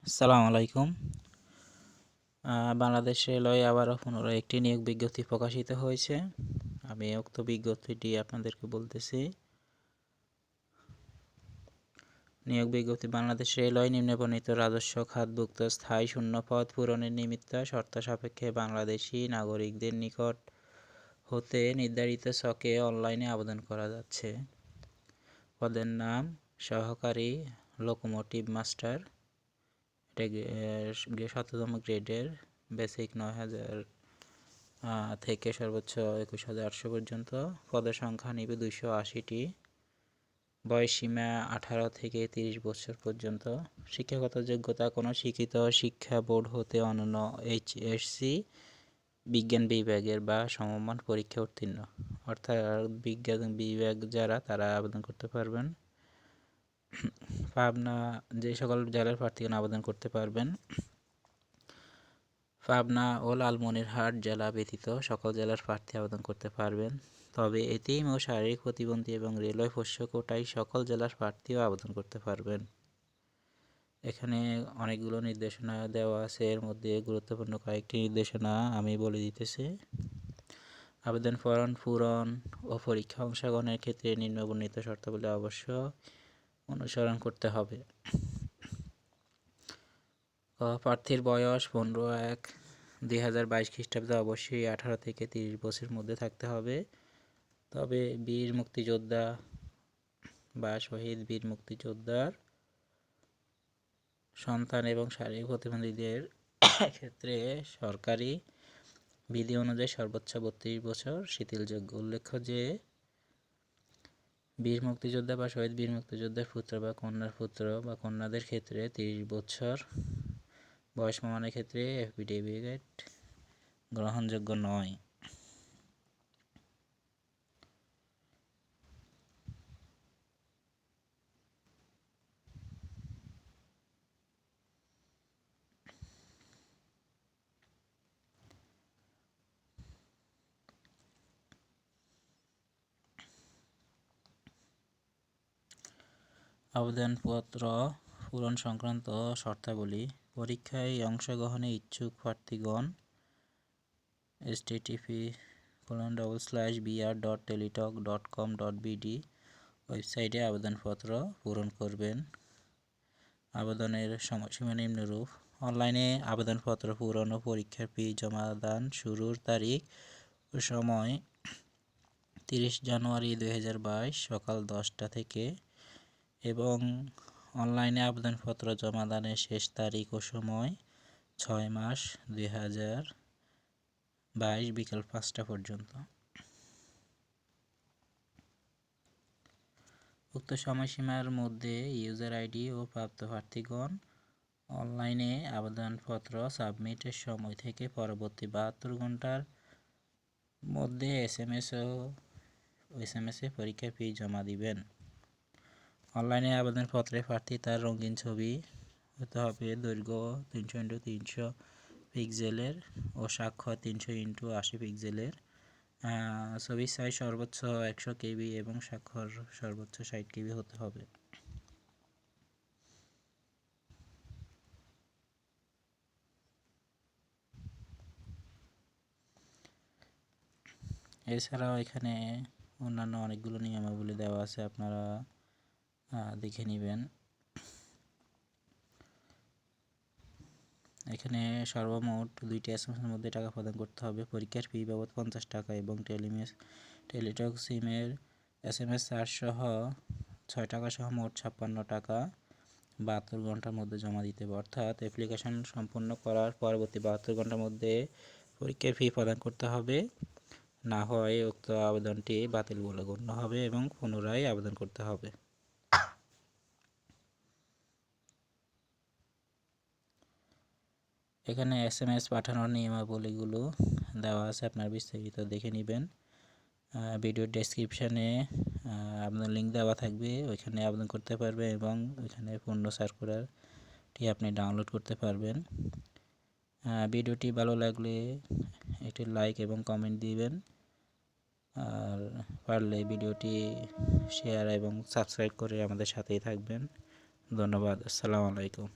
আসসালামু আলাইকুম। বাংলাদেশ রেলওয়ে আবারও পুনরায় একটি নিয়োগ বিজ্ঞপ্তি প্রকাশিত হয়েছে। আমি উক্ত বিজ্ঞপ্তিটি আপনাদেরকে বলতেছি। নিয়োগ বিজ্ঞপ্তি বাংলাদেশ রেলওয়ে নিম্নবর্ণিত রাজস্ব খাতভুক্ত স্থায়ী শূন্য পদ পূরণের নিমিত্ত শর্ত সাপেক্ষে বাংলাদেশি নাগরিকদের নিকট হতে নির্ধারিত ছকে অনলাইনে আবেদন করা যাচ্ছে। পদের নাম সহকারী লোকোমোটিভ মাস্টার, এটা 7তম গ্রেডের, বেসিক 9,000 থেকে সর্বোচ্চ 21,800 পর্যন্ত। পদের সংখ্যা নিবে 280টি। বয়সসীমা 18 থেকে 30 বছর পর্যন্ত। শিক্ষাগত যোগ্যতা কোনো শিক্ষিত শিক্ষা বোর্ড হতে অনন্য এইচএসসি বিজ্ঞান বিভাগের বা সমমান পরীক্ষা উত্তীর্ণ, অর্থাৎ বিজ্ঞান বিভাগ যারা তারা আবেদন করতে পারবেন। পাবনা, যে সকল জেলার প্রার্থীগণ আবেদন করতে পারবেন, পাবনা ও লালমনিরহাট জেলা ব্যতীত সকল জেলার প্রার্থী আবেদন করতে পারবেন। তবে এতিম ও শারীরিক প্রতিবন্ধী এবং রেলওয়ে পোষ্য কোটায় সকল জেলার প্রার্থীও আবেদন করতে পারবেন। এখানে অনেকগুলো নির্দেশনা দেওয়া আছে, এর মধ্যে গুরুত্বপূর্ণ কয়েকটি নির্দেশনা আমি বলে দিতেছি। আবেদন ফরম পূরণ ও পরীক্ষা অংশগ্রহণের ক্ষেত্রে নিম্নবর্ণিত শর্তাবলী অবশ্য অনুসরণ করতে হবে। প্রার্থীর বয়স 15/1/2022 খ্রিস্টাব্দে অবশ্যই 18 থেকে 30 বছরের মধ্যে থাকতে হবে। তবে বীর মুক্তিযোদ্ধা বা শহীদ বীর মুক্তিযোদ্ধার সন্তান এবং শারীরিক প্রতিবন্ধীদের ক্ষেত্রে সরকারি বিধি অনুযায়ী সর্বোচ্চ 32 বছর শিথিলযোগ্য। উল্লেখ্য যে বীর মুক্তিযোদ্ধা বা শহীদ বীর মুক্তিযোদ্ধার পুত্র বা কন্যার পুত্র বা কন্যাদের ক্ষেত্রে 30 বছর বয়স প্রমাণের ক্ষেত্রে এফিডেভিট গ্রহণযোগ্য নয়। আবেদনপত্র পূরণ সংক্রান্ত শর্তাবলী। পরীক্ষায় অংশগ্রহণে ইচ্ছুক প্রার্থীগণ http://br.teletalk.com.bd ওয়েবসাইটে আবেদনপত্র পূরণ করবেন। আবেদনের সময়সীমা নিম্নরূপ: অনলাইনে আবেদনপত্র পূরণ ও পরীক্ষার ফি জমাদান শুরুর তারিখ ও সময় 30 জানুয়ারি 2022 সকাল 10টা থেকে এবং অনলাইনে আবেদনপত্র জমাদানের শেষ তারিখ ও সময় 6 মার্চ 2022 বিকাল 5টা পর্যন্ত। উক্ত সময়সীমার মধ্যে ইউজার আইডি ও প্রাপ্ত প্রার্থীগণ অনলাইনে আবেদনপত্র সাবমিটের সময় থেকে পরবর্তী 72 ঘন্টার মধ্যে এসএমএসে পরীক্ষার ফি জমা দিবেন। অনলাইনে আবেদনপত্রে প্রার্থী তার রঙিন ছবি হতে হবে, দৈর্ঘ্য 300x300 পিক্সেলের ও স্বাক্ষর 300x80 পিক্সেলের। ছবির সাইজ সর্বোচ্চ 100 কেবি এবং স্বাক্ষর সর্বোচ্চ 60 কেবি হতে হবে। এছাড়াও এখানে অন্যান্য অনেকগুলো নিয়মাবলী দেওয়া আছে, আপনারা দেখে নেবেন। এখানে সর্বমোট 2টি এসএমএসের মধ্যে টাকা প্রদান করতে হবে। পরীক্ষার ফি বাবদ 50 টাকা এবং টেলিটক সিমের এসএমএস চার্জ সহ 6 টাকা সহ মোট 56 টাকা 72 ঘন্টার মধ্যে জমা দিতে হবে। অর্থাৎ অ্যাপ্লিকেশন সম্পূর্ণ করার পরবর্তী 72 ঘন্টার মধ্যে পরীক্ষার ফি প্রদান করতে হবে, না হয় উক্ত আবেদনটি বাতিল বলে গণ্য হবে এবং পুনরায় আবেদন করতে হবে। এখানে এসএমএস পাঠানোর নিয়মাবলীগুলো দেওয়া আছে, আপনারা বিস্তারিত দেখে নেবেন। ভিডিওর ডেসক্রিপশানে আপনার লিঙ্ক দেওয়া থাকবে, ওইখানে আবেদন করতে পারবেন এবং ওইখানে পূর্ণ সার্কুলারটি আপনি ডাউনলোড করতে পারবেন। ভিডিওটি ভালো লাগলে একটি লাইক এবং কমেন্ট দিবেন, আর পারলে ভিডিওটি শেয়ার এবং সাবস্ক্রাইব করে আমাদের সাথেই থাকবেন। ধন্যবাদ। আসসালামু আলাইকুম।